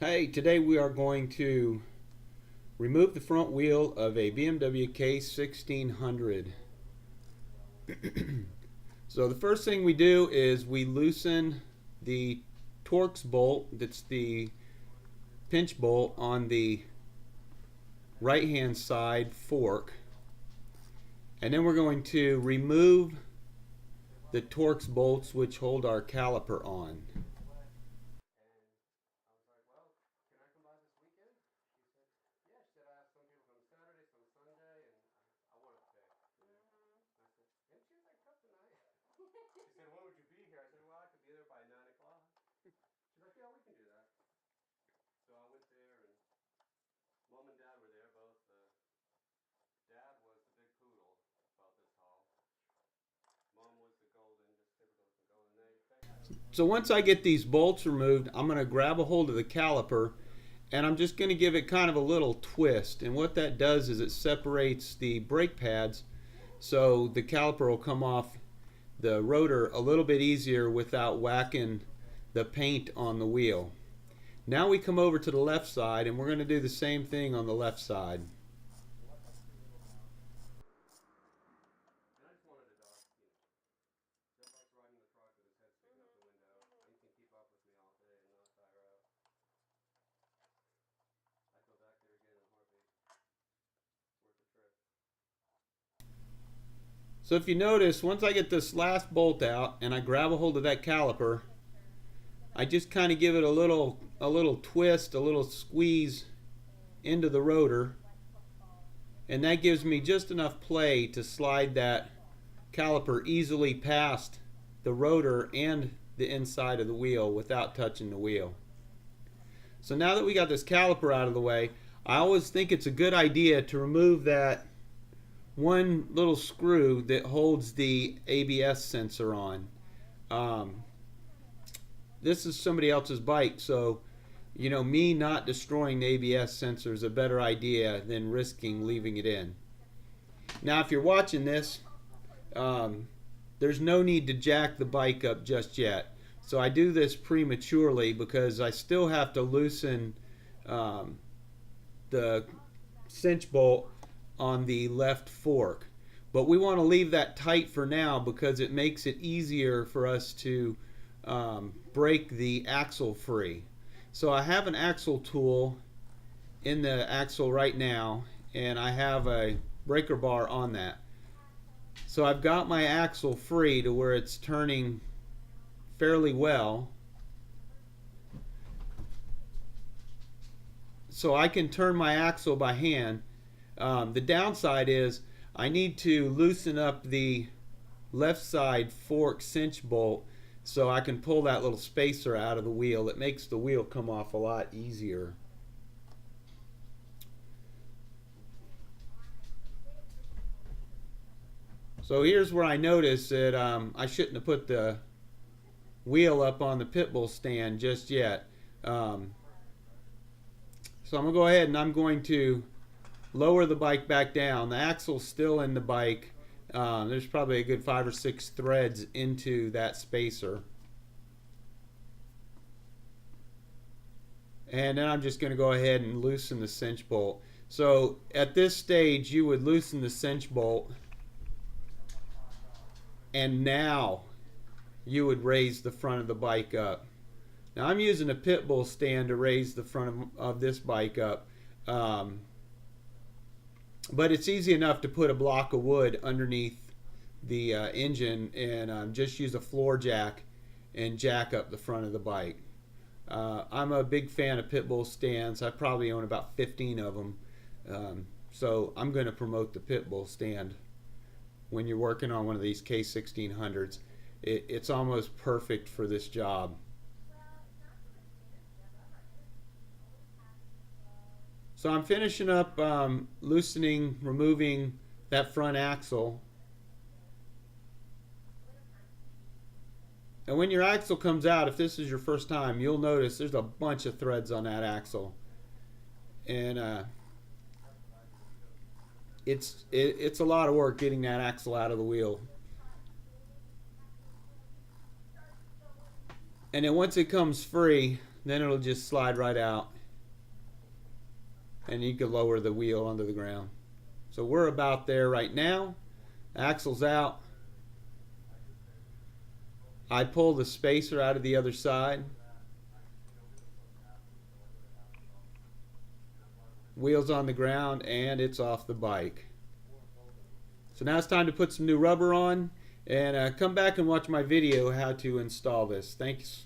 Hey, today we are going to remove the front wheel of a BMW K1600. So the first thing we do is we loosen the Torx bolt, that's the pinch bolt on the right hand side fork, and then we're going to remove the Torx bolts which hold our caliper on. So once I get these bolts removed, I'm going to grab a hold of the caliper and I'm just going to give it kind of a little twist. And what that does is it separates the brake pads so the caliper will come off the rotor a little bit easier without whacking the paint on the wheel. Now we come over to the left side and we're going to do the same thing on the left side. So if you notice, once I get this last bolt out and I grab a hold of that caliper, I just kind of give it a little twist, a little squeeze into the rotor, and that gives me just enough play to slide that caliper easily past the rotor and the inside of the wheel without touching the wheel. So now that we got this caliper out of the way, I always think it's a good idea to remove that one little screw that holds the ABS sensor on. This is somebody else's bike, so me not destroying the ABS sensor is a better idea than risking leaving it in. Now if you're watching this, there's no need to jack the bike up just yet. So I do this prematurely because I still have to loosen the cinch bolt on the left fork. But we want to leave that tight for now because it makes it easier for us to break the axle free. So I have an axle tool in the axle right now, and I have a breaker bar on that. So I've got my axle free to where it's turning fairly well. So I can turn my axle by hand. The downside is I need to loosen up the left side fork cinch bolt so I can pull that little spacer out of the wheel. It makes the wheel come off a lot easier. So here's where I notice that I shouldn't have put the wheel up on the pit bull stand just yet. So I'm going to go ahead and I'm going to lower the bike back down. The axle's still in the bike. There's probably a good 5 or 6 threads into that spacer. And then I'm just going to go ahead and loosen the cinch bolt. So at this stage you would loosen the cinch bolt, and now you would raise the front of the bike up. Now I'm using a pit bull stand to raise the front of this bike up. But it's easy enough to put a block of wood underneath the engine and just use a floor jack and jack up the front of the bike. I'm a big fan of pit bull stands. I probably own about 15 of them. So I'm going to promote the pit bull stand when you're working on one of these K1600s. It's almost perfect for this job. So I'm finishing up loosening, removing that front axle. And when your axle comes out, if this is your first time, you'll notice there's a bunch of threads on that axle. And it's a lot of work getting that axle out of the wheel. And then once it comes free, then it'll just slide right out, and you can lower the wheel onto the ground. So we're about there right now. Axle's out. I pull the spacer out of the other side. Wheels on the ground, and it's off the bike. So now it's time to put some new rubber on, and come back and watch my video how to install this. Thanks.